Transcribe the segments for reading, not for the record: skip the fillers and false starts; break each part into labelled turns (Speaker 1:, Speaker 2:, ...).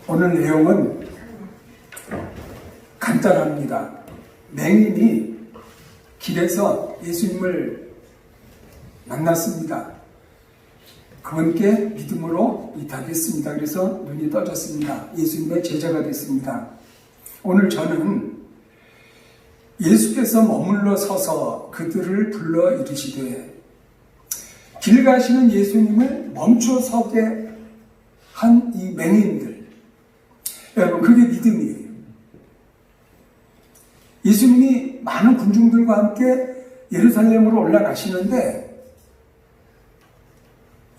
Speaker 1: 오늘 내용은 간단합니다. 맹인이 길에서 예수님을 만났습니다. 그분께 믿음으로 이탁했습니다. 그래서 눈이 떠졌습니다. 예수님의 제자가 됐습니다. 오늘 저는 예수께서 머물러 서서 그들을 불러 이르시되 길 가시는 예수님을 멈춰 서게 한 이 맹인들, 여러분, 그게 믿음이에요. 예수님이 많은 군중들과 함께 예루살렘으로 올라가시는데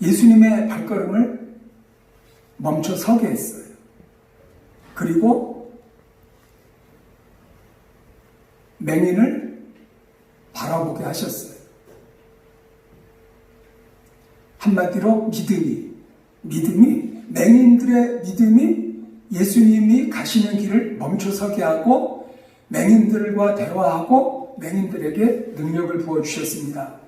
Speaker 1: 예수님의 발걸음을 멈춰 서게 했어요. 그리고 맹인을 바라보게 하셨어요. 한마디로 맹인들의 믿음이 예수님이 가시는 길을 멈춰서게 하고 맹인들과 대화하고 맹인들에게 능력을 부어주셨습니다.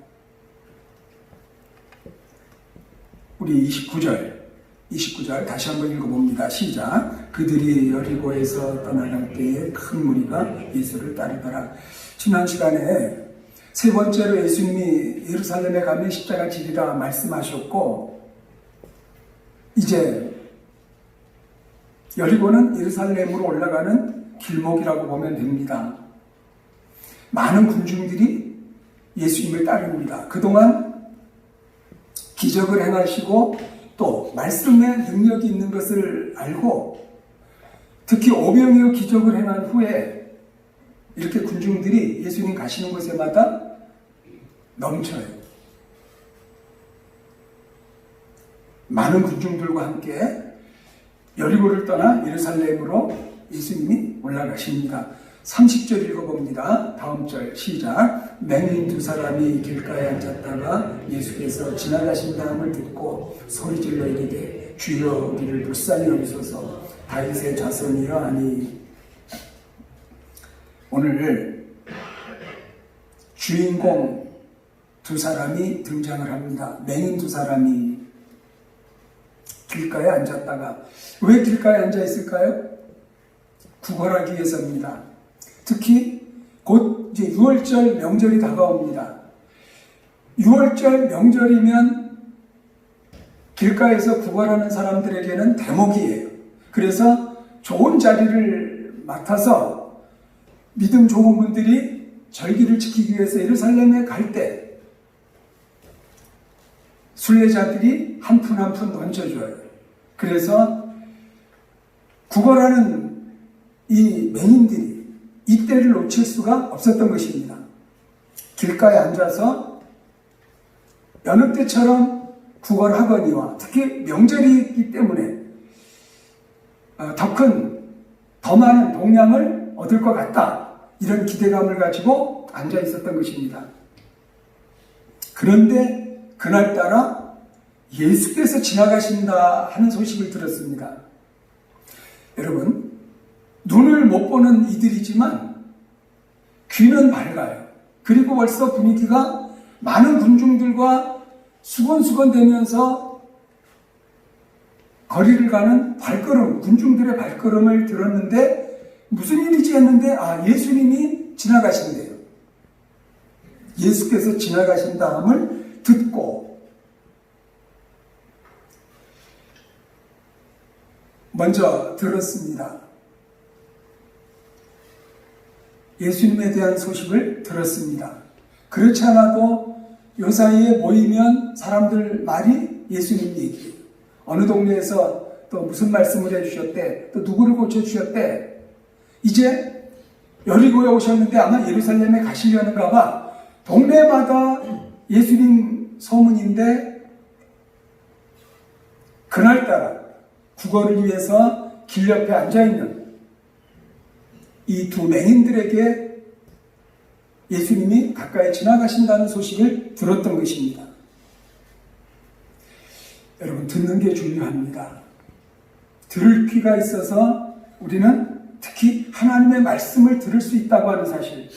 Speaker 1: 우리 29절 다시 한번 읽어봅니다. 시작. 그들이 여리고에서 떠나갈 때에 큰 무리가 예수를 따르더라. 지난 시간에 세 번째로 예수님이 예루살렘에 가면 십자가 지리라 말씀하셨고, 이제 여리고는 예루살렘으로 올라가는 길목이라고 보면 됩니다. 많은 군중들이 예수님을 따릅니다. 그동안 기적을 행하시고 또 말씀의 능력이 있는 것을 알고, 특히 오병이어 기적을 행한 후에 이렇게 군중들이 예수님 가시는 곳에마다 넘쳐요. 많은 군중들과 함께 여리고를 떠나 예루살렘으로 예수님이 올라가십니다. 30절 읽어봅니다. 다음 절 시작. 맹인 두 사람이 길가에 앉았다가 예수께서 지나가신다함을 듣고 소리질러 이르되 주여 우리를 불쌍히 여기소서 다윗의 자손이여 하니. 오늘 주인공 두 사람이 등장을 합니다. 맹인 두 사람이 길가에 앉았다가, 왜 길가에 앉아 있을까요? 구걸하기 위해서입니다. 특히 곧 이제 6월절 명절이 다가옵니다. 6월절 명절이면 길가에서 구걸하는 사람들에게는 대목이에요. 그래서 좋은 자리를 맡아서 믿음 좋은 분들이 절기를 지키기 위해서 예루살렘에 갈 때 순례자들이 한 푼 한 푼 얹어줘요. 그래서 구걸하는 이 맹인들이 이때를 놓칠 수가 없었던 것입니다. 길가에 앉아서 여느 때처럼 구걸하거니와 특히 명절이기 때문에 더 많은 동량을 얻을 것 같다, 이런 기대감을 가지고 앉아 있었던 것입니다. 그런데 그날따라 예수께서 지나가신다 하는 소식을 들었습니다. 여러분, 눈을 못 보는 이들이지만 귀는 밝아요. 그리고 벌써 분위기가 많은 군중들과 수건수건대면서 거리를 가는 발걸음, 군중들의 발걸음을 들었는데 무슨 일이지 했는데 예수님이 지나가신대요. 예수께서 지나가신 다음을 듣고 먼저 들었습니다. 예수님에 대한 소식을 들었습니다. 그렇지 않아도 요 사이에 모이면 사람들 말이 예수님 얘기예요. 어느 동네에서 또 무슨 말씀을 해주셨대, 또 누구를 고쳐주셨대. 이제 여리고에 오셨는데 아마 예루살렘에 가시려는가 봐. 동네마다 예수님 소문인데 그날따라 구걸을 위해서 길 옆에 앉아있는 이 두 맹인들에게 예수님이 가까이 지나가신다는 소식을 들었던 것입니다. 여러분, 듣는 게 중요합니다. 들을 귀가 있어서 우리는 특히 하나님의 말씀을 들을 수 있다고 하는 사실,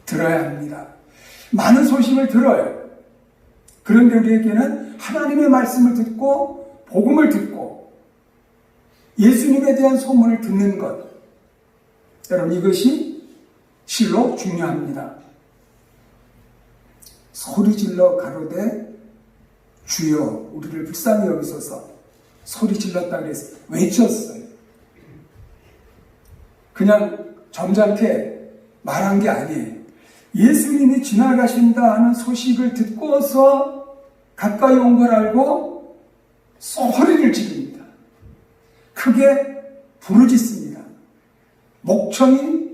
Speaker 1: 들어야 합니다. 많은 소식을 들어요. 그런데 우리에게는 하나님의 말씀을 듣고 복음을 듣고 예수님에 대한 소문을 듣는 것, 여러분 이것이 실로 중요합니다. 소리질러 가로되 주여 우리를 불쌍히 여기소서. 소리 질렀다 그래서 외쳤어요. 그냥 점잖게 말한 게 아니에요. 예수님이 지나가신다 하는 소식을 듣고서 가까이 온 걸 알고 소리를 지릅니다. 크게 부르짖습니다. 목청이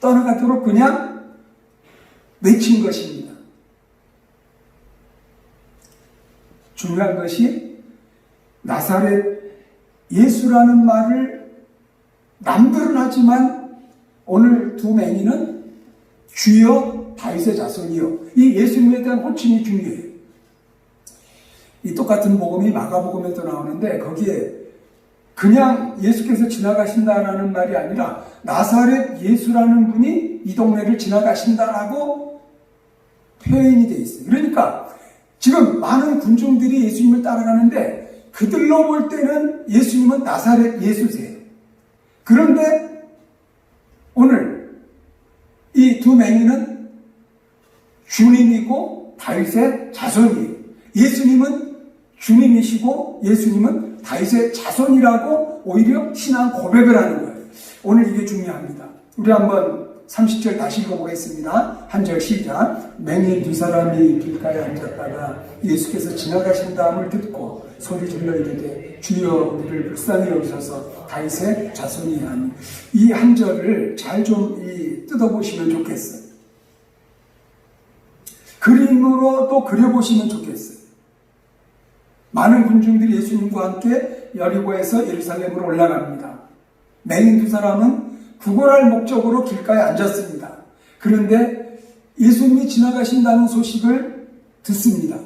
Speaker 1: 떠나가도록 그냥 외친 것입니다. 중요한 것이 나사렛 예수라는 말을 남들은 하지만 오늘 두 맹인은 주여 다윗의 자손이요. 이 예수님에 대한 호칭이 중요해요. 이 똑같은 복음이 마가복음에도 나오는데 거기에 그냥 예수께서 지나가신다라는 말이 아니라 나사렛 예수라는 분이 이 동네를 지나가신다라고 표현이 되어 있어요. 그러니까 지금 많은 군중들이 예수님을 따라가는데 그들로 볼 때는 예수님은 나사렛 예수세요. 그런데 오늘 이 두 맹인은 주님이고 다윗의 자손이에요. 예수님은 주님이시고 예수님은 다윗의 자손이라고 오히려 신앙 고백을 하는 거예요. 오늘 이게 중요합니다. 우리 한번 30절 다시 읽어보겠습니다. 한 절 시작. 맹인 두 사람이 길가에 앉았다가 예수께서 지나가신 다음을 듣고 소리 질러 이르되 주여 우리를 불쌍히 여기소서. 다윗의 자손이 아니. 이 한 절을 잘 좀 뜯어보시면 좋겠어요. 그림으로 또 그려보시면 좋겠어요. 많은 군중들이 예수님과 함께 여리고에서 예루살렘으로 올라갑니다. 맹인 두 사람은 구걸할 목적으로 길가에 앉았습니다. 그런데 예수님이 지나가신다는 소식을 듣습니다.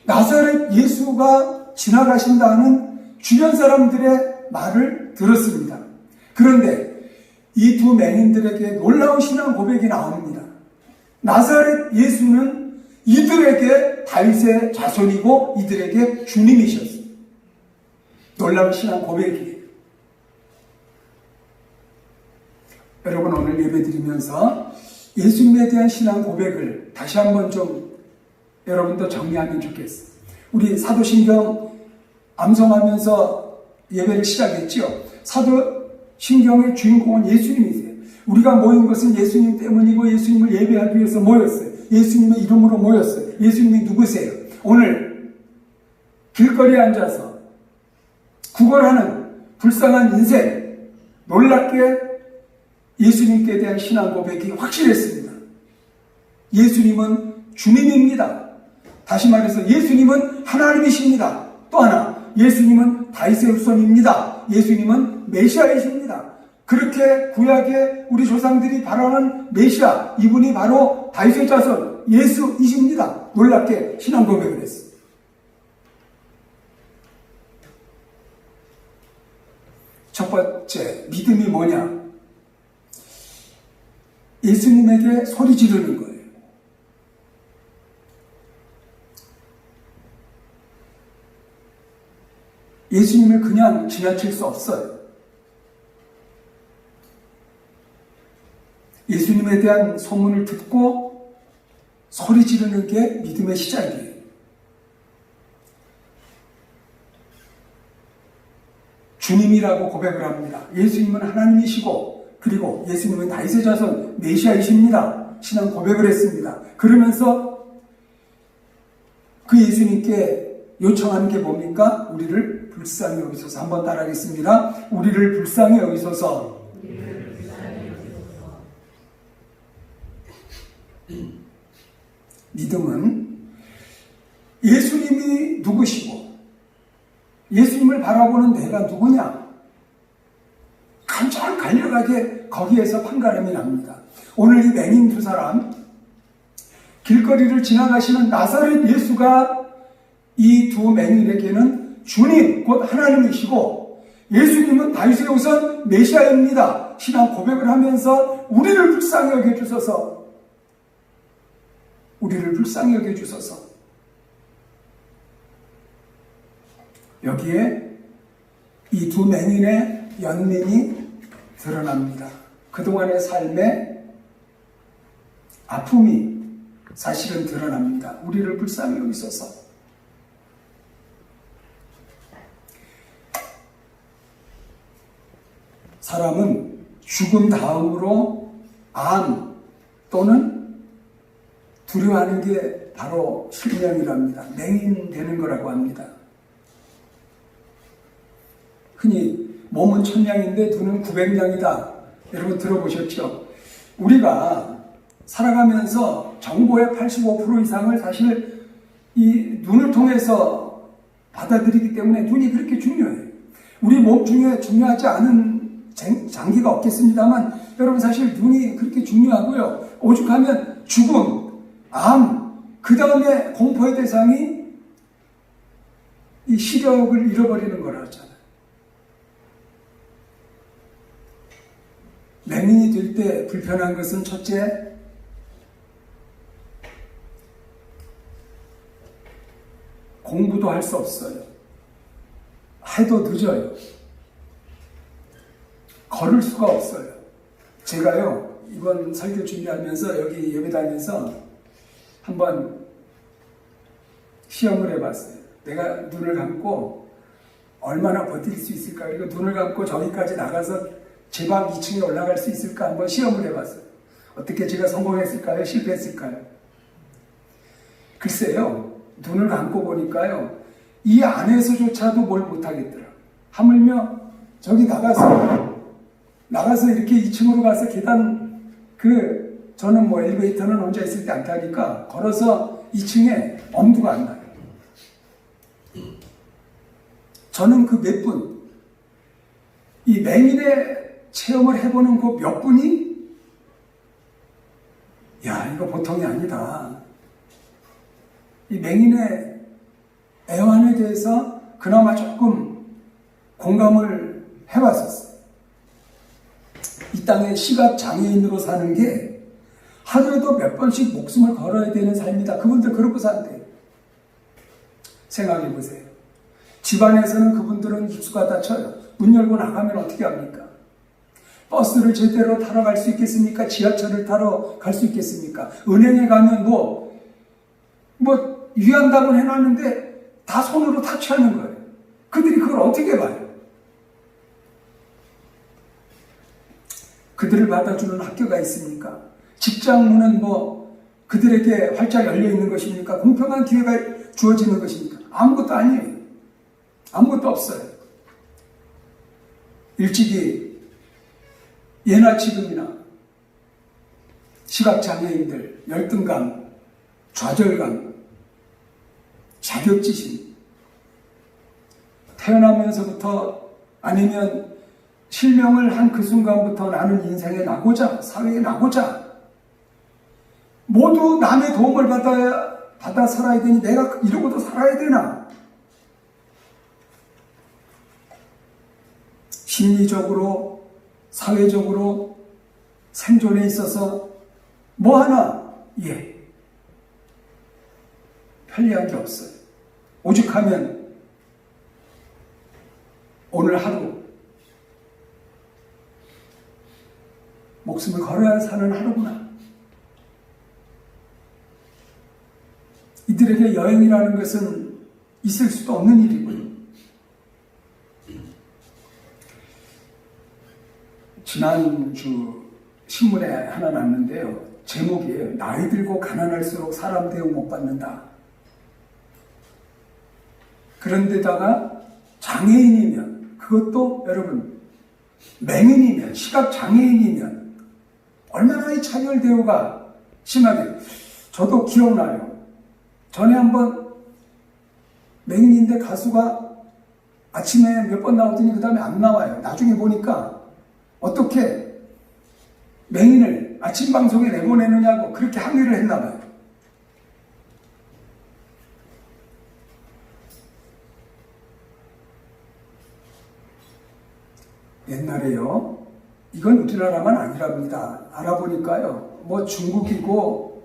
Speaker 1: 나사렛 예수가 지나가신다는 주변 사람들의 말을 들었습니다. 그런데 이 두 맹인들에게 놀라운 신앙 고백이 나옵니다. 나사렛 예수는 이들에게 다윗의 자손이고 이들에게 주님이셨어요. 놀라운 신앙 고백이에요. 여러분 오늘 예배드리면서 예수님에 대한 신앙 고백을 다시 한번 좀 여러분도 정리하면 좋겠어요. 우리 사도신경 암송하면서 예배를 시작했죠. 사도신경의 주인공은 예수님이세요. 우리가 모인 것은 예수님 때문이고 예수님을 예배하기 위해서 모였어요. 예수님의 이름으로 모였어요. 예수님이 누구세요? 오늘 길거리에 앉아서 구걸하는 불쌍한 인생, 놀랍게 예수님께 대한 신앙 고백이 확실했습니다. 예수님은 주님입니다. 다시 말해서 예수님은 하나님이십니다. 또 하나, 예수님은 다윗의 후손입니다. 예수님은 메시아이십니다. 그렇게 구약의 우리 조상들이 바라는 메시아, 이분이 바로 다윗의 자손 예수이십니다. 놀랍게 신앙 고백을 했습니다. 첫 번째, 믿음이 뭐냐? 예수님에게 소리 지르는 거예요. 예수님을 그냥 지나칠 수 없어요. 예수님에 대한 소문을 듣고 소리 지르는 게 믿음의 시작이에요. 주님이라고 고백을 합니다. 예수님은 하나님이시고 그리고 예수님은 다윗의 자손 메시아이십니다. 신앙 고백을 했습니다. 그러면서 그 예수님께 요청하는 게 뭡니까? 우리를 불쌍히 여기소서. 한번 따라하겠습니다. 우리를 불쌍히 여기소서. 믿음은 예수님이 누구시고 예수님을 바라보는 내가 누구냐? 간절 간략하게 거기에서 판가름이 납니다. 오늘 이 맹인 두 사람, 길거리를 지나가시는 나사렛 예수가 이 두 맹인에게는 주님, 곧 하나님이시고 예수님은 다윗의 후손 메시아입니다. 신앙 고백을 하면서 우리를 불쌍히 여겨주소서. 우리를 불쌍히 여겨주소서. 여기에 이 두 맹인의 연민이 드러납니다. 그동안의 삶의 아픔이 사실은 드러납니다. 우리를 불쌍히 여기소서. 사람은 죽음 다음으로 암 또는 두려워하는 게 바로 실명이랍니다. 맹인되는 거라고 합니다. 흔히 몸은 1000양인데 눈은 900양이다. 여러분 들어보셨죠? 우리가 살아가면서 정보의 85% 이상을 사실 이 눈을 통해서 받아들이기 때문에 눈이 그렇게 중요해요. 우리 몸 중에 중요하지 않은 장기가 없겠습니다만 여러분 사실 눈이 그렇게 중요하고요. 오죽하면 죽음, 암, 그 다음에 공포의 대상이 이 시력을 잃어버리는 거라 하잖아요. 맹인이 될 때 불편한 것은 첫째, 공부도 할 수 없어요. 해도 늦어요. 걸을 수가 없어요. 제가요, 이번 설교 준비하면서 여기 예배당에서 한번 시험을 해봤어요. 내가 눈을 감고 얼마나 버틸 수 있을까? 그리고 눈을 감고 저기까지 나가서 제 방 2층에 올라갈 수 있을까? 한번 시험을 해봤어요. 어떻게 제가 성공했을까요? 실패했을까요? 글쎄요, 눈을 감고 보니까요, 이 안에서조차도 뭘 못하겠더라고요. 하물며 저기 나가서 이렇게 2층으로 가서 계단, 저는 뭐 엘리베이터는 혼자 있을 때 안 타니까 걸어서 2층에 엄두가 안 나요. 저는 그 몇 분, 이 맹인의 체험을 해보는 그 몇 분이, 야, 이거 보통이 아니다. 이 맹인의 애환에 대해서 그나마 조금 공감을 해봤었어요. 이 땅에 시각장애인으로 사는 게 하루에도 몇 번씩 목숨을 걸어야 되는 삶이다. 그분들 그렇게 산대요. 생각해 보세요. 집안에서는 그분들은 입수가 다쳐요. 문 열고 나가면 어떻게 합니까? 버스를 제대로 타러 갈 수 있겠습니까? 지하철을 타러 갈 수 있겠습니까? 은행에 가면 위안답은 해놨는데 다 손으로 타치하는 거예요. 그들이 그걸 어떻게 봐요? 그들을 받아주는 학교가 있습니까? 직장 문은 그들에게 활짝 열려 있는 것입니까? 공평한 기회가 주어지는 것입니까? 아무것도 아니에요. 아무것도 없어요. 일찍이 예나 지금이나 시각장애인들 열등감, 좌절감, 자격지심, 태어나면서부터 아니면 실명을 한 그 순간부터 나는 인생에 나고자, 사회에 나고자, 모두 남의 도움을 받아 살아야 되니 내가 이러고도 살아야 되나? 심리적으로, 사회적으로 생존에 있어서 뭐 하나, 편리한 게 없어요. 오죽하면 오늘 하루 목숨을 걸어야 사는 하루구나. 이들에게 여행이라는 것은 있을 수도 없는 일이고요. 지난주 신문에 하나 났는데요. 제목이에요. 나이 들고 가난할수록 사람 대우 못 받는다. 그런데다가 장애인이면, 그것도 여러분 맹인이면, 시각장애인이면 얼마나 이 차별 대우가 심하게. 저도 기억나요. 전에 한번 맹인인데 가수가 아침에 몇 번 나오더니 그 다음에 안 나와요. 나중에 보니까 어떻게 맹인을 아침 방송에 내보내느냐고 그렇게 항의를 했나 봐요. 옛날에요, 이건 우리나라만 아니랍니다. 알아보니까요, 중국이고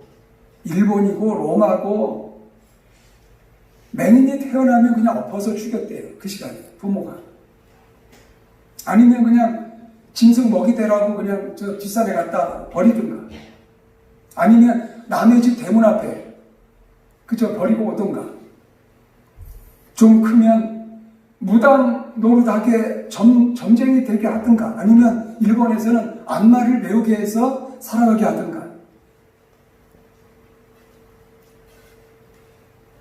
Speaker 1: 일본이고 로마고 맹인이 태어나면 그냥 엎어서 죽였대요. 그 시간에 부모가. 아니면 그냥 짐승 먹이 대라고 그냥 저 뒷산에 갖다 버리든가. 아니면 남의 집 대문 앞에 그저 버리고 오든가. 좀 크면 무당 노릇하게 점쟁이 되게 하든가. 아니면 일본에서는 안마를 배우게 해서 살아가게 하든가.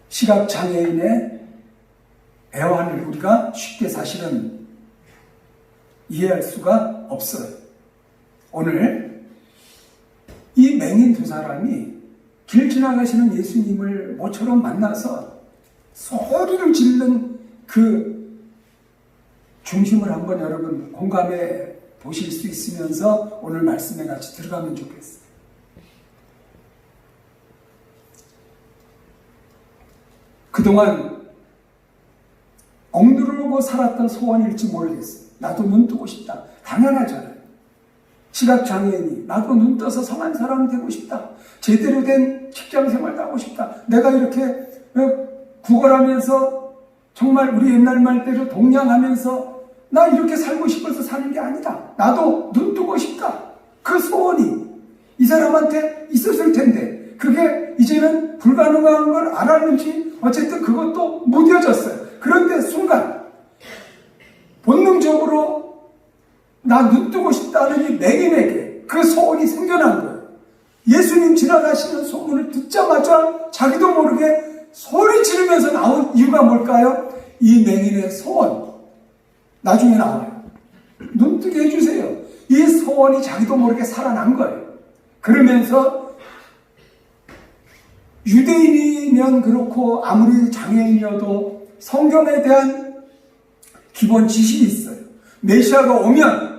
Speaker 1: 시각장애인의 애환을 우리가 쉽게 사실은 이해할 수가 없어요. 오늘 이 맹인 두 사람이 길 지나가시는 예수님을 모처럼 만나서 소리를 지르는 그 중심을 한번 여러분 공감해 보실 수 있으면서 오늘 말씀에 같이 들어가면 좋겠어요. 그동안 억누르고 살았던 소원일지 모르겠어요. 나도 눈 뜨고 싶다. 당연하잖아요. 시각장애인이 나도 눈 떠서 성한 사람 되고 싶다. 제대로 된 직장생활도 하고 싶다. 내가 이렇게 구걸하면서 정말 우리 옛날 말대로 동냥하면서 나 이렇게 살고 싶어서 사는 게 아니다. 나도 눈 뜨고 싶다. 그 소원이 이 사람한테 있었을 텐데 그게 이제는 불가능한 걸 알았는지 어쨌든 그것도 무뎌졌어요. 그런데 순간 본능적으로 나 눈 뜨고 싶다는 이 맹인에게 그 소원이 생겨난 거예요. 예수님 지나가시는 소문을 듣자마자 자기도 모르게 소리 지르면서 나온 이유가 뭘까요? 이 맹인의 소원. 나중에 나와요. 눈 뜨게 해주세요. 이 소원이 자기도 모르게 살아난 거예요. 그러면서 유대인이면 그렇고 아무리 장애인이어도 성경에 대한 기본 지식이 있어요. 메시아가 오면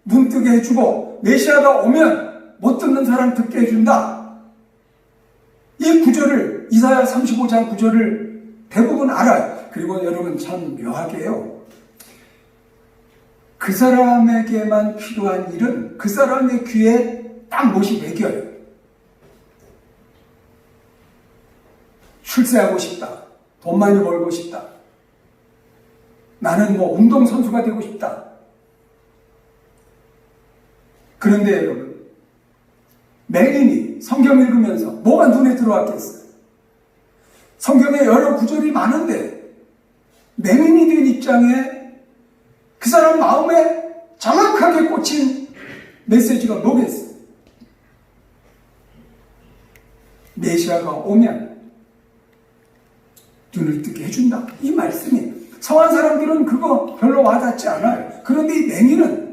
Speaker 1: 눈 뜨게 해주고 메시아가 오면 못 듣는 사람 듣게 해준다. 이 구절을 이사야 35장 구절을 대부분 알아요. 그리고 여러분 참 묘하게요. 그 사람에게만 필요한 일은 그 사람의 귀에 딱 못이 매겨요. 출세하고 싶다. 돈 많이 벌고 싶다. 나는 뭐 운동선수가 되고 싶다. 그런데 여러분, 맹인이 성경 읽으면서 뭐가 눈에 들어왔겠어요? 성경에 여러 구절이 많은데 맹인이 된 입장에 그 사람 마음에 정확하게 꽂힌 메시지가 뭐겠어요? 메시아가 오면 눈을 뜨게 해준다. 이 말씀이 성한 사람들은 그거 별로 와닿지 않아요. 그런데 이 맹인은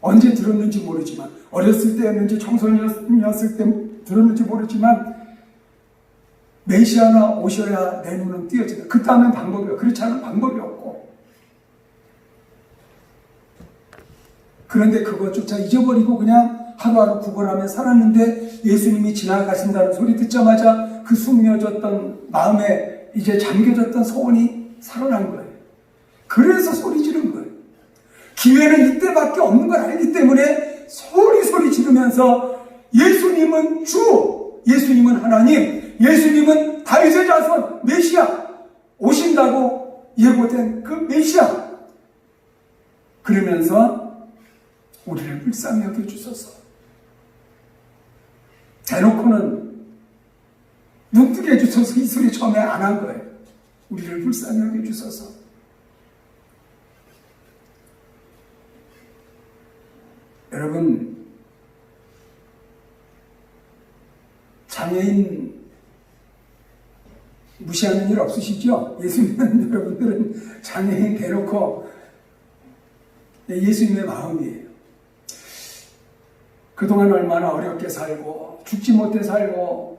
Speaker 1: 언제 들었는지 모르지만 어렸을 때였는지 청소년이었을 때 들었는지 모르지만 메시아가 오셔야 내 눈은 띄어진다. 그 다음엔 방법이 없고 그렇지 않은 방법이 없고 그런데 그것조차 잊어버리고 그냥 하루하루 구걸하며 살았는데 예수님이 지나가신다는 소리 듣자마자 그 숨겨졌던 마음에 이제 잠겨졌던 소원이 살아난 거예요. 그래서 소리 지른 거예요. 기회는 이때밖에 없는 걸 알기 때문에 소리 지르면서 예수님은 주, 예수님은 하나님, 예수님은 다윗의 자손, 메시아 오신다고 예고된 그 메시아. 그러면서 우리를 불쌍히 여겨주소서. 대놓고는 눈뜨게 해주소서 이 소리 처음에 안 한 거예요. 우리를 불쌍히 여겨주소서. 여러분, 장애인 무시하는 일 없으시죠? 예수님은 여러분들은 장애인 대놓고 예수님의 마음이에요. 그동안 얼마나 어렵게 살고 죽지 못해 살고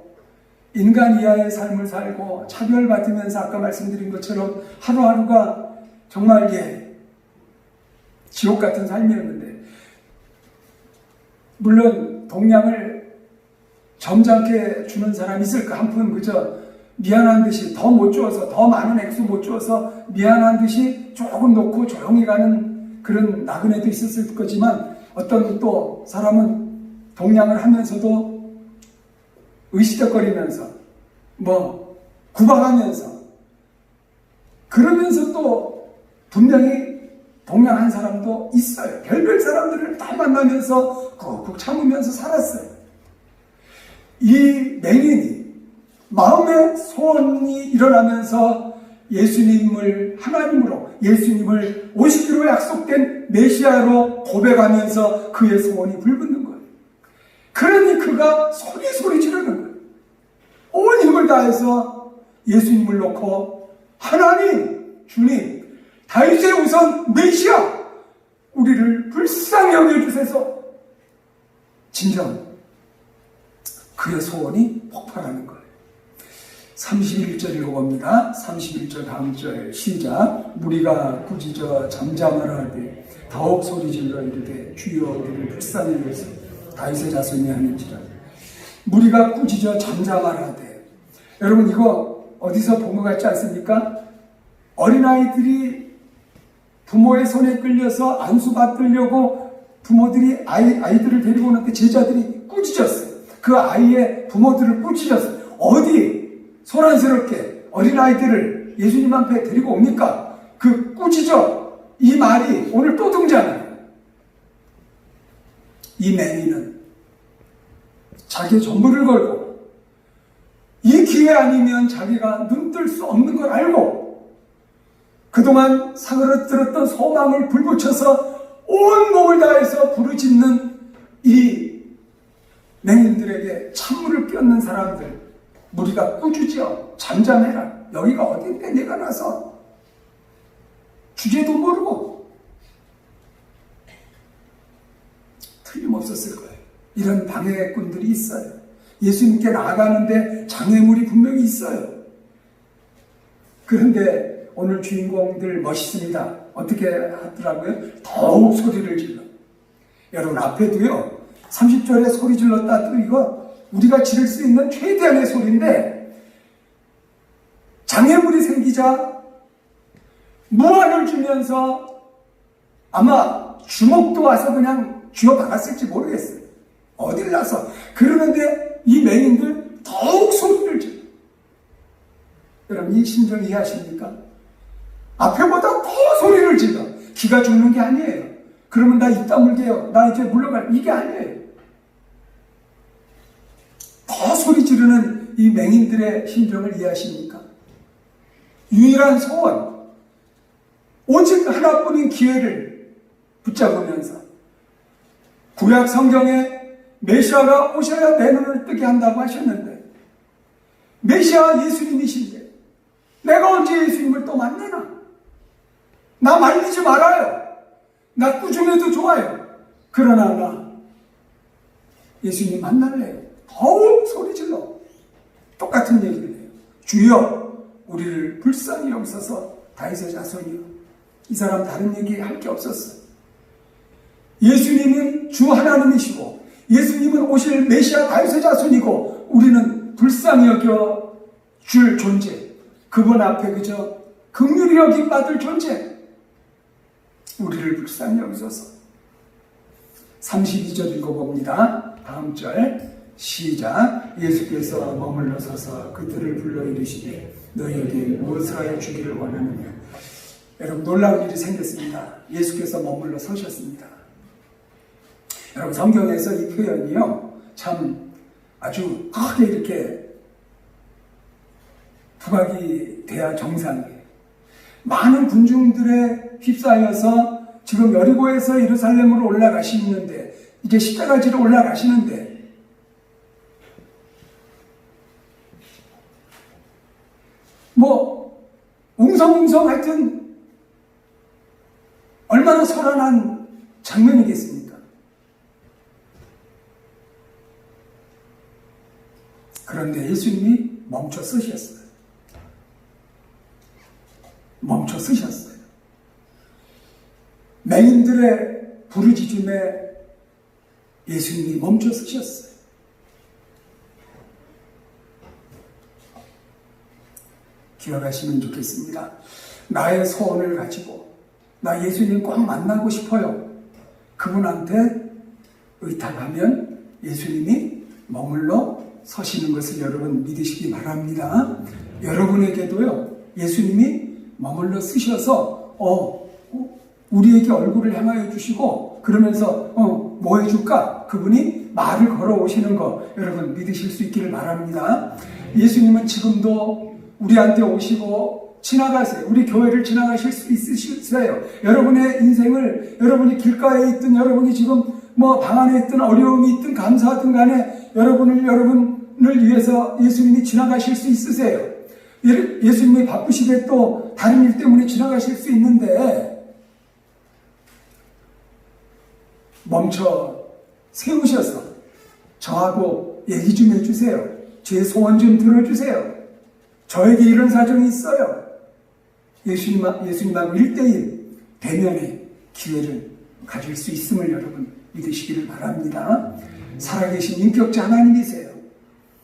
Speaker 1: 인간 이하의 삶을 살고 차별받으면서 아까 말씀드린 것처럼 하루하루가 정말 지옥 같은 삶이었는데 물론 동량을 점잖게 주는 사람이 있을까? 한 푼 그저 미안한 듯이 더 못 주어서 더 많은 액수 못 주어서 미안한 듯이 조금 놓고 조용히 가는 그런 나그네도 있었을 거지만 어떤 또 사람은 동량을 하면서도 의시적거리면서 뭐 구박하면서, 그러면서 또 분명히 동양한 사람도 있어요. 별별 사람들을 다 만나면서 꾹꾹 참으면서 살았어요. 이 맹인이 마음의 소원이 일어나면서 예수님을 하나님으로, 예수님을 오시기로 약속된 메시아로 고백하면서 그의 소원이 불붙는 거예요. 그러니 그가 소리 지르는 거예요. 온 힘을 다해서 예수님을 놓고 하나님, 주님, 다윗의 우선 메시아, 우리를 불쌍히 여겨주세요. 진정 그의 소원이 폭발하는 거예요. 31절 읽어봅니다. 31절 다음 절 시작. 무리가 꾸짖어 잠잠하라 하되 더욱 소리질러 이르되 주여 우리를 불쌍히 여기소서. 다윗의 자손이 하는지라. 무리가 꾸짖어 잠잠하라 하되, 여러분 이거 어디서 본 것 같지 않습니까? 어린아이들이 부모의 손에 끌려서 안수 받으려고 부모들이 아이들을 데리고 오는데 제자들이 꾸짖었어요. 그 아이의 부모들을 꾸짖었어요. 어디 소란스럽게 어린아이들을 예수님 앞에 데리고 옵니까? 그 꾸짖어, 이 말이 오늘 또 등장해요. 이 맹인은 자기의 전부를 걸고 이 기회 아니면 자기가 눈뜰 수 없는 걸 알고 그동안 사그러들었던 소망을 불붙여서 온 몸을 다해서 부르짖는 이 맹인들에게 찬물을 끼얹는 사람들, 무리가 꾸짖어 잠잠해라. 여기가 어딘데 내가 나서 주제도 모르고. 틀림없었을 거예요. 이런 방해꾼들이 있어요. 예수님께 나아가는데 장애물이 분명히 있어요. 그런데 오늘 주인공들 멋있습니다. 어떻게 하더라고요? 더욱 소리를 질러. 여러분 앞에도요 30절에 소리 질렀다, 또 이거 우리가 지를 수 있는 최대한의 소리인데, 장애물이 생기자 무안을 주면서 아마 주먹도 와서 그냥 쥐어 박았을지 모르겠어요. 어딜 나서. 그러는데 이 맹인들 더욱 소리를 질러. 여러분 이 심정 이해하십니까? 앞에보다 더 소리를 질러. 기가 죽는 게 아니에요. 그러면 나 입 다물게요, 나 이제 물러갈, 이게 아니에요. 더 소리 지르는 이 맹인들의 심정을 이해하십니까? 유일한 소원, 오직 하나뿐인 기회를 붙잡으면서 구약 성경에 메시아가 오셔야 내 눈을 뜨게 한다고 하셨는데, 메시아 예수님이신데 내가 언제 예수님을 또 만나나? 나 말리지 말아요. 나 꾸중해도 좋아요. 그러나 나 예수님 만날래요. 더욱 소리 질러. 똑같은 얘기를 해요. 주여 우리를 불쌍히 여기소서. 다윗의 자손이요. 이 사람 다른 얘기 할 게 없었어요. 예수님은 주 하나님이시고 예수님은 오실 메시아 다윗의 자손이고 우리는 불쌍히 여겨 줄 존재, 그분 앞에 그저 긍휼히 여김 받을 존재, 우리를 불쌍히 여기소서. 32절 읽어봅니다. 다음 절 시작. 예수께서 머물러 서서 그들을 불러 이르시되 너희에게 무엇을 하여 주기를 원하느냐. 여러분 놀라운 일이 생겼습니다. 예수께서 머물러 서셨습니다. 여러분 성경에서 이 표현이요 참 아주 크게 이렇게 부각이 돼야 정상이에요. 많은 군중들에 휩싸여서 지금 여리고에서 예루살렘으로 올라가시는데, 이제 십자가지로 올라가시는데, 뭐 웅성웅성 하여튼 얼마나 소란한 장면이겠습니까? 그런데 예수님이 멈춰 서셨어요. 멈춰 서셨어요. 맹인들의 부르짖음에 예수님이 멈춰 서셨어요. 기억하시면 좋겠습니다. 나의 소원을 가지고 나 예수님 꼭 만나고 싶어요. 그분한테 의탁하면 예수님이 머물러 서시는 것을 여러분 믿으시기 바랍니다. 여러분에게도요, 예수님이 머물러 쓰셔서 우리에게 얼굴을 향하여 주시고 그러면서 뭐 해줄까? 그분이 말을 걸어오시는 거 여러분 믿으실 수 있기를 바랍니다. 예수님은 지금도 우리한테 오시고 지나가세요. 우리 교회를 지나가실 수 있으세요. 여러분의 인생을, 여러분이 길가에 있든 여러분이 지금 뭐 방 안에 있든 어려움이 있든 감사하든 간에 여러분을 위해서 예수님이 지나가실 수 있으세요. 예수님이 바쁘시게 또 다른 일 때문에 지나가실 수 있는데 멈춰 세우셔서 저하고 얘기 좀 해주세요. 제 소원 좀 들어주세요. 저에게 이런 사정이 있어요. 예수님하고 1대1 대면의 기회를 가질 수 있음을 여러분 믿으시기를 바랍니다. 살아계신 인격자 하나님이세요.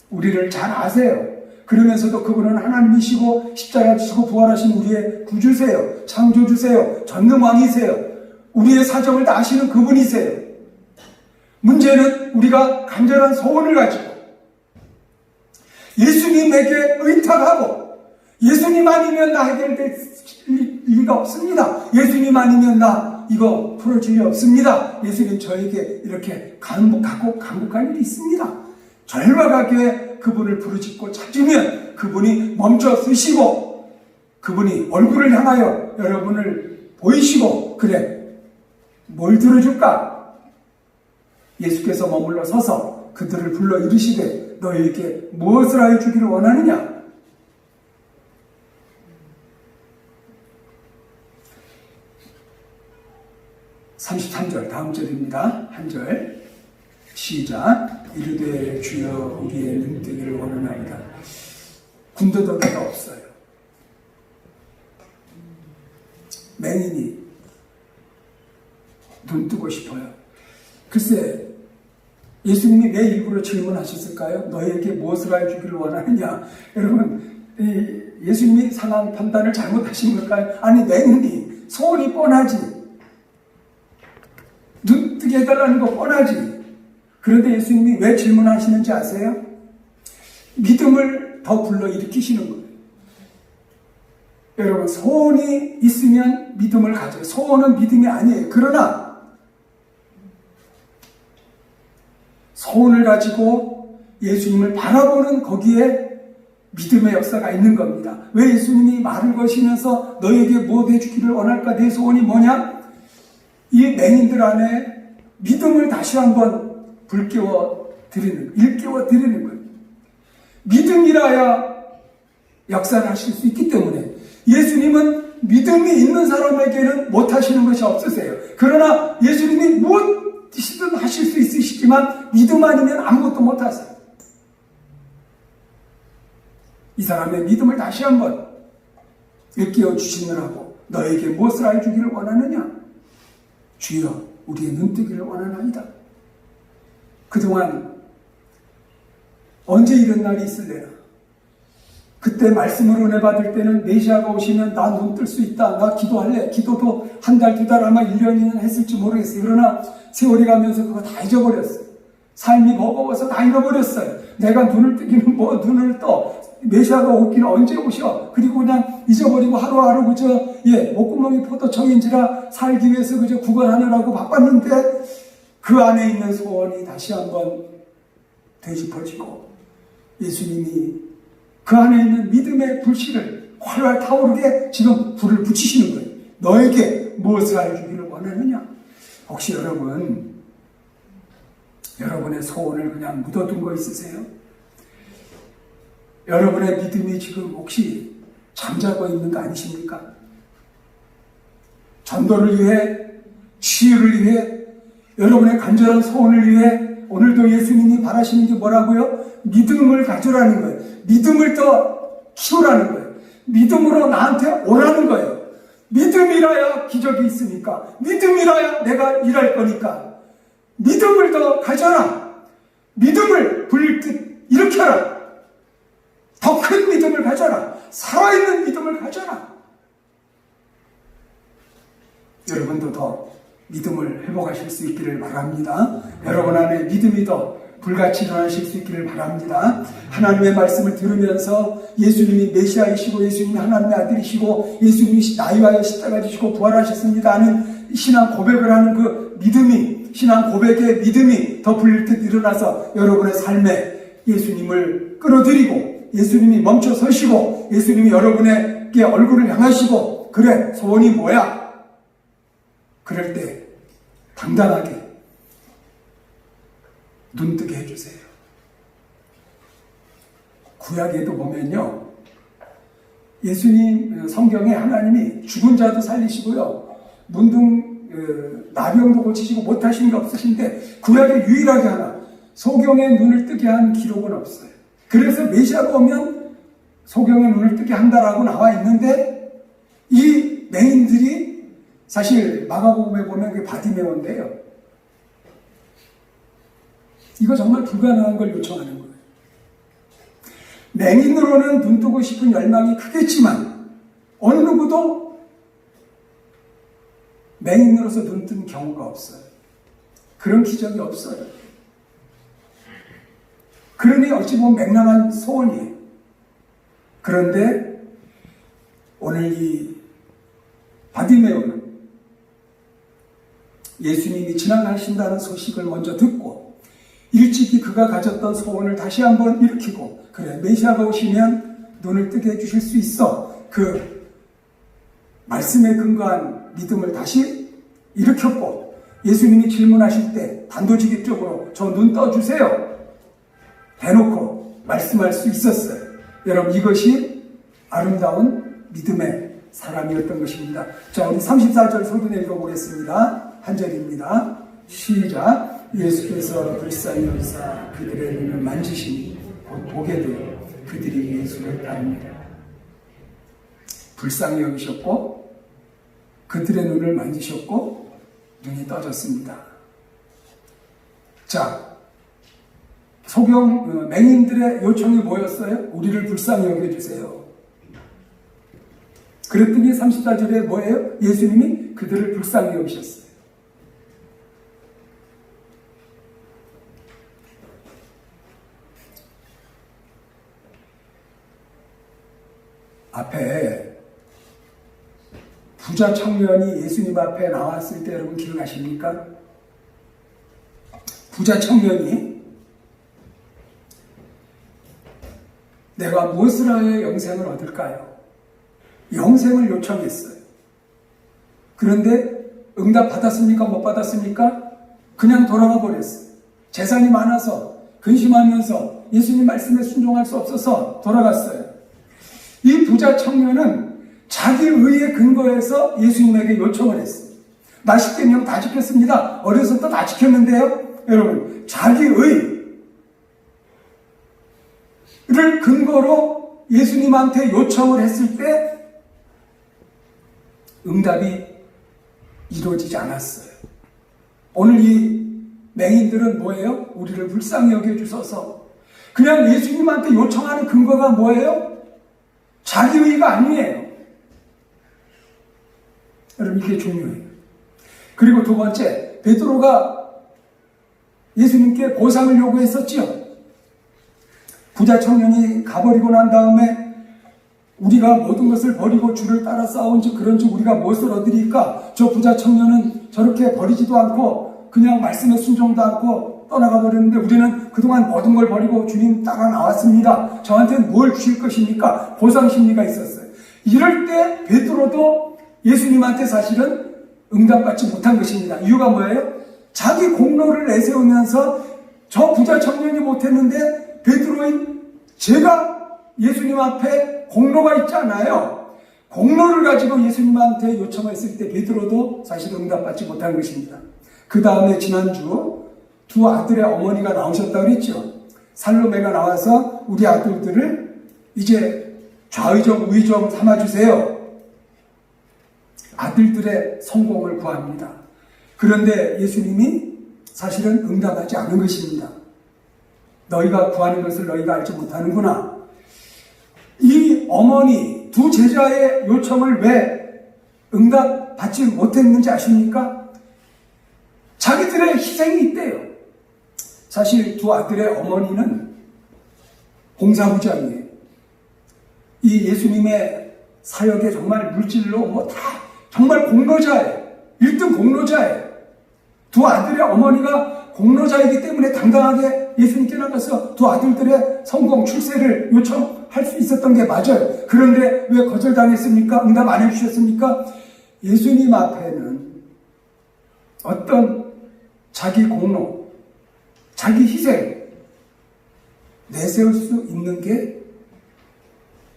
Speaker 1: 우리를 잘 아세요. 그러면서도 그분은 하나님이시고 십자가 지시고 부활하신 우리의 구주세요. 창조주세요. 전능왕이세요. 우리의 사정을 다 아시는 그분이세요. 문제는 우리가 간절한 소원을 가지고 예수님에게 의탁하고 예수님 아니면 나 해결될 리가 없습니다. 예수님 아니면 나 이거 풀어줄 리 없습니다. 예수님 저에게 이렇게 간곡한 일이 있습니다. 절박하게 그분을 부르짖고 찾으면 그분이 멈춰 쓰시고 그분이 얼굴을 향하여 여러분을 보이시고 그래 뭘 들어줄까? 예수께서 머물러 서서 그들을 불러 이르시되 너희에게 무엇을 하여 주기를 원하느냐? 33절 다음 절입니다. 한 절 시작. 이르되 주여 우리의 눈뜨기를 원하나이다. 군더더기가 없어요. 맹인이 눈 뜨고 싶어요. 글쎄 예수님이 왜 일부러 질문하셨을까요? 너희에게 무엇을 하여 주기를 원하느냐? 여러분 예수님이 상황 판단을 잘못하신 걸까요? 아니 맹인이 소원이 뻔하지. 눈 뜨게 해달라는 거 뻔하지. 그런데 예수님이 왜 질문하시는지 아세요? 믿음을 더 불러일으키시는 거예요. 여러분 소원이 있으면 믿음을 가져요. 소원은 믿음이 아니에요. 그러나 소원을 가지고 예수님을 바라보는 거기에 믿음의 역사가 있는 겁니다. 왜 예수님이 말을 거시면서 너에게 무엇 해주기를 원할까? 내 소원이 뭐냐? 이 맹인들 안에 믿음을 다시 한번 일깨워 드리는 거예요. 믿음이라야 역사를 하실 수 있기 때문에 예수님은 믿음이 있는 사람에게는 못하시는 것이 없으세요. 그러나 예수님이 무엇이든 하실 수 있으시지만 믿음 아니면 아무것도 못하세요. 이 사람의 믿음을 다시 한번 일깨워 주시느라고 너에게 무엇을 하여 주기를 원하느냐? 주여 우리의 눈뜨기를 원하나이다. 그동안 언제 이런 날이 있을래나? 그때 말씀을 은혜 받을 때는 메시아가 오시면 나 눈 뜰 수 있다. 나 기도할래. 기도도 한 달, 두 달 아마 1년이나 했을지 모르겠어요. 그러나 세월이 가면서 그거 다 잊어버렸어요. 삶이 버거워서 다 잃어버렸어요. 내가 눈을 뜨기는 뭐 눈을 떠. 메시아가 오기는 언제 오셔. 그리고 그냥 잊어버리고 하루하루 목구멍이 포도청인지라 살기 위해서 그저 구걸하느라고 바빴는데 그 안에 있는 소원이 다시 한번 되짚어지고 예수님이 그 안에 있는 믿음의 불씨를 활활 타오르게 지금 불을 붙이시는 거예요. 너에게 무엇을 알려주기를 원하느냐? 혹시 여러분의 소원을 그냥 묻어둔 거 있으세요? 여러분의 믿음이 지금 혹시 잠자고 있는 거 아니십니까? 전도를 위해, 치유를 위해, 여러분의 간절한 소원을 위해 오늘도 예수님이 바라시는 게 뭐라고요? 믿음을 가져라는 거예요. 믿음을 더 키우라는 거예요. 믿음으로 나한테 오라는 거예요. 믿음이라야 기적이 있으니까. 믿음이라야 내가 일할 거니까. 믿음을 더 가져라. 믿음을 불빛 일으켜라. 더 큰 믿음을 가져라. 살아있는 믿음을 가져라. 여러분도 더 믿음을 회복하실 수 있기를 바랍니다. 여러분 안에 믿음이 더 불같이 일어나실 수 있기를 바랍니다. 하나님의 말씀을 들으면서 예수님이 메시아이시고 예수님이 하나님의 아들이시고 예수님이 나이와의 십자가 지시고 부활하셨습니다 하는 신앙 고백을 하는 그 믿음이, 신앙 고백의 믿음이 더 불릴 듯 일어나서 여러분의 삶에 예수님을 끌어들이고 예수님이 멈춰 서시고 예수님이 여러분에게 얼굴을 향하시고 그래 소원이 뭐야? 그럴 때 당당하게 눈뜨게 해주세요. 구약에도 보면요, 예수님 성경에 하나님이 죽은 자도 살리시고요, 나병도 고치시고 못하신 게 없으신데 구약에 유일하게 하나 소경의 눈을 뜨게 한 기록은 없어요. 그래서 메시아가 오면 소경의 눈을 뜨게 한다라고 나와 있는데 이 맹인들이 사실 마가복음에 보면 그게 바디메오인데요, 이거 정말 불가능한 걸 요청하는 거예요. 맹인으로는 눈 뜨고 싶은 열망이 크겠지만 어느 누구도 맹인으로서 눈 뜬 경우가 없어요. 그런 기적이 없어요. 그러니 어찌 보면 맹랑한 소원이에요. 그런데 오늘 이 바디메오는 예수님이 지나가신다는 소식을 먼저 듣고 일찍이 그가 가졌던 소원을 다시 한번 일으키고 그래 메시아가 오시면 눈을 뜨게 해주실 수 있어, 그 말씀에 근거한 믿음을 다시 일으켰고 예수님이 질문하실 때 단도직입적으로 저 눈 떠주세요 대놓고 말씀할 수 있었어요. 여러분 이것이 아름다운 믿음의 사람이었던 것입니다. 자, 우리 34절 소리내 읽어보겠습니다. 한 절입니다. 시작. 예수께서 불쌍히 여기사 그들의 눈을 만지시니 곧 보게 되어 그들이 예수를 따릅니다. 불쌍히 여기셨고 그들의 눈을 만지셨고 눈이 떠졌습니다. 자, 소경 맹인들의 요청이 뭐였어요? 우리를 불쌍히 여겨주세요. 그랬더니 34절에 뭐예요? 예수님이 그들을 불쌍히 여기셨어요. 앞에 부자 청년이 예수님 앞에 나왔을 때 여러분 기억하십니까? 부자 청년이 내가 무엇을 하여 영생을 얻을까요? 영생을 요청했어요. 그런데 응답 받았습니까? 못 받았습니까? 그냥 돌아가 버렸어요. 재산이 많아서 근심하면서 예수님 말씀에 순종할 수 없어서 돌아갔어요. 이 부자 청년은 자기 의에 근거해서 예수님에게 요청을 했어요. 나 10계명 다 지켰습니다. 어려서 또 다 지켰는데요. 여러분, 자기 의를 근거로 예수님한테 요청을 했을 때 응답이 이루어지지 않았어요. 오늘 이 맹인들은 뭐예요? 우리를 불쌍히 여겨주소서. 그냥 예수님한테 요청하는 근거가 뭐예요? 자기 의가 아니에요. 여러분 이게 중요해요. 그리고 두 번째, 베드로가 예수님께 보상을 요구했었지요. 부자 청년이 가버리고 난 다음에 우리가 모든 것을 버리고 주를 따라 싸운즉 그런즉 우리가 무엇을 얻으리까? 저 부자 청년은 저렇게 버리지도 않고 그냥 말씀에 순종도 않고 떠나가 버렸는데 우리는 그동안 모든 걸 버리고 주님 따라 나왔습니다. 저한테는 뭘 주실 것입니까? 보상 심리가 있었어요. 이럴 때 베드로도 예수님한테 사실은 응답받지 못한 것입니다. 이유가 뭐예요? 자기 공로를 내세우면서 저 부자 청년이 못했는데 베드로인 제가 예수님 앞에 공로가 있잖아요. 공로를 가지고 예수님한테 요청했을 때 베드로도 사실 응답받지 못한 것입니다. 그 다음에 지난주 두 아들의 어머니가 나오셨다고 그랬죠. 살로메가 나와서 우리 아들들을 이제 좌의정 우의정 삼아주세요. 아들들의 성공을 구합니다. 그런데 예수님이 사실은 응답하지 않은 것입니다. 너희가 구하는 것을 너희가 알지 못하는구나. 이 어머니 두 제자의 요청을 왜 응답받지 못했는지 아십니까? 자기들의 희생이 있대요. 사실 두 아들의 어머니는 공사부장이에요. 이 예수님의 사역에 정말 물질로 뭐 다 정말 공로자예요. 1등 공로자예요. 두 아들의 어머니가 공로자이기 때문에 당당하게 예수님께 나가서 두 아들들의 성공 출세를 요청할 수 있었던 게 맞아요. 그런데 왜 거절당했습니까? 응답 안 해주셨습니까? 예수님 앞에는 어떤 자기 공로, 자기 희생 내세울 수 있는 게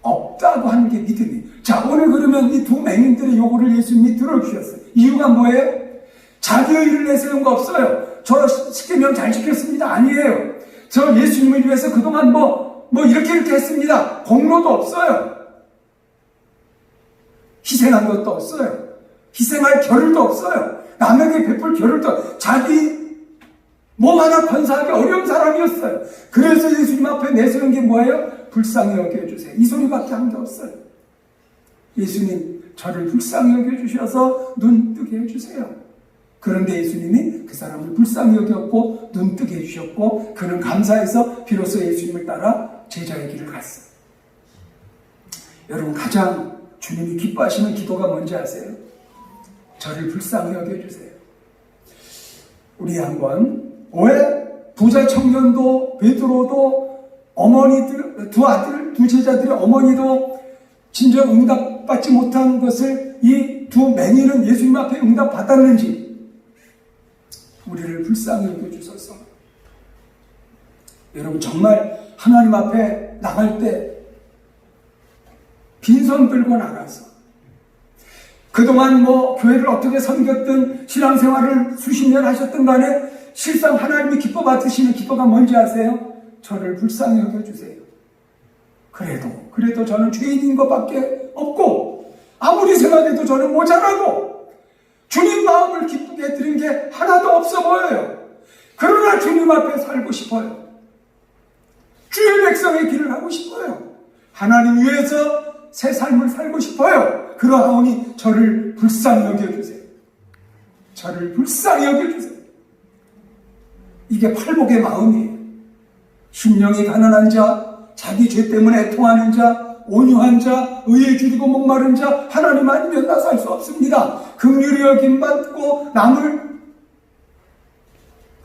Speaker 1: 없다고 하는 게 믿음이에요. 자, 오늘 그러면 이 두 맹인들의 요구를 예수님이 들어주셨어요. 이유가 뭐예요? 자기 의를 내세운 거 없어요. 저 십계명 잘 지켰습니다. 아니에요. 저 예수님을 위해서 그동안 뭐 이렇게 했습니다. 공로도 없어요. 희생한 것도 없어요. 희생할 겨를도 없어요. 남에게 베풀 겨를도, 자기 몸 하나 건사하기 어려운 사람이었어요. 그래서 예수님 앞에 내세운 게 뭐예요? 불쌍히 여겨주세요. 이 소리밖에 한 게 없어요. 예수님, 저를 불쌍히 여겨주셔서 눈 뜨게 해주세요. 그런데 예수님이 그 사람을 불쌍히 여겼고 눈 뜨게 해주셨고, 그는 감사해서 비로소 예수님을 따라 제자의 길을 갔어요. 여러분, 가장 주님이 기뻐하시는 기도가 뭔지 아세요? 저를 불쌍히 여겨주세요. 우리 한번 왜 부자 청년도 베드로도 어머니들, 두 제자들의 어머니도 진정 응답받지 못한 것을 이 두 맹인은 예수님 앞에 응답받았는지 우리를 불쌍히 여겨주소서. 여러분, 정말 하나님 앞에 나갈 때 빈손 들고 나가서 그동안 교회를 어떻게 섬겼든 신앙생활을 수십 년 하셨든 간에 실상 하나님이 기뻐 받으시는 기도가 뭔지 아세요? 저를 불쌍히 여겨주세요. 그래도 저는 죄인인 것밖에 없고 아무리 생각해도 저는 모자라고 주님 마음을 기쁘게 해드린 게 하나도 없어 보여요. 그러나 주님 앞에 살고 싶어요. 주의 백성의 길을 하고 싶어요. 하나님 위해서 새 삶을 살고 싶어요. 그러하오니 저를 불쌍히 여겨주세요. 저를 불쌍히 여겨주세요. 이게 팔복의 마음이에요. 심령이 가난한 자, 자기 죄 때문에 애통하는 자, 온유한 자, 의에 줄이고 목마른 자, 하나님 아니면 나 살 수 없습니다. 긍휼히 여김받고 남을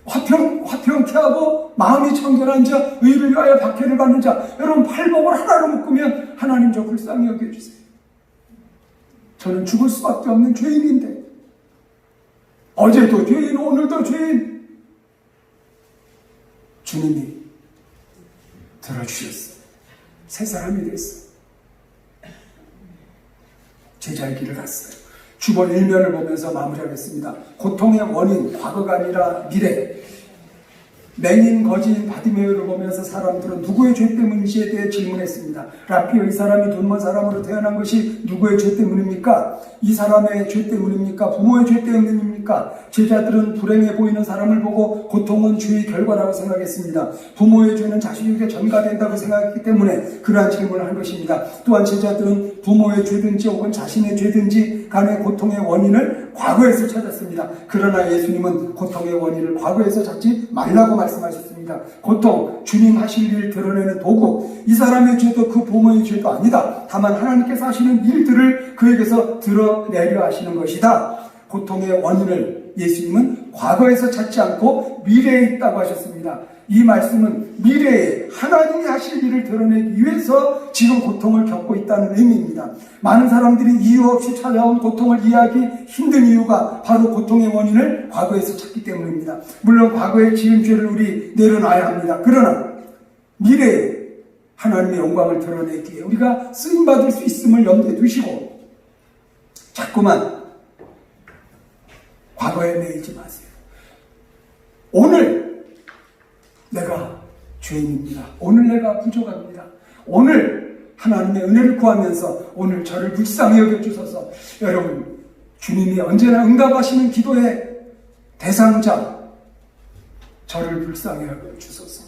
Speaker 1: 화평케 하고 마음이 청결한 자, 의를 위하여 박해를 받는 자, 여러분 팔복을 하나로 묶으면 하나님 저 불쌍히 여겨주세요. 저는 죽을 수밖에 없는 죄인인데, 어제도 죄인, 오늘도 죄인. 주님이 들어주셨어요. 새 사람이 됐어요. 제자의 길을 갔어요. 주본 1면을 보면서 마무리하겠습니다. 고통의 원인, 과거가 아니라 미래. 맹인 거지인 바디메오를 보면서 사람들은 누구의 죄 때문인지에 대해 질문했습니다. 라피오, 이 사람이 돈 먼 사람으로 태어난 것이 누구의 죄 때문입니까? 이 사람의 죄 때문입니까? 부모의 죄 때문입니까? 제자들은 불행해 보이는 사람을 보고 고통은 죄의 결과라고 생각했습니다. 부모의 죄는 자식에게 전가된다고 생각했기 때문에 그러한 질문을 한 것입니다. 또한 제자들은 부모의 죄든지 혹은 자신의 죄든지 간의 고통의 원인을 과거에서 찾았습니다. 그러나 예수님은 고통의 원인을 과거에서 찾지 말라고 말씀하셨습니다. 고통, 주님 하실 일 드러내는 도구, 이 사람의 죄도 그 부모의 죄도 아니다. 다만 하나님께서 하시는 일들을 그에게서 드러내려 하시는 것이다. 고통의 원인을 예수님은 과거에서 찾지 않고 미래에 있다고 하셨습니다. 이 말씀은 미래에 하나님이 하실 일을 드러내기 위해서 지금 고통을 겪고 있다는 의미입니다. 많은 사람들이 이유 없이 찾아온 고통을 이해하기 힘든 이유가 바로 고통의 원인을 과거에서 찾기 때문입니다. 물론 과거에 지은 죄를 우리 내려놔야 합니다. 그러나 미래에 하나님의 영광을 드러내기에 우리가 쓰임받을 수 있음을 염두에 두시고 자꾸만 과거에 매이지 마세요. 오늘 내가 죄인입니다. 오늘 내가 부족합니다. 오늘 하나님의 은혜를 구하면서 오늘 저를 불쌍히 여겨주소서. 여러분, 주님이 언제나 응답하시는 기도의 대상자, 저를 불쌍히 여겨주소서.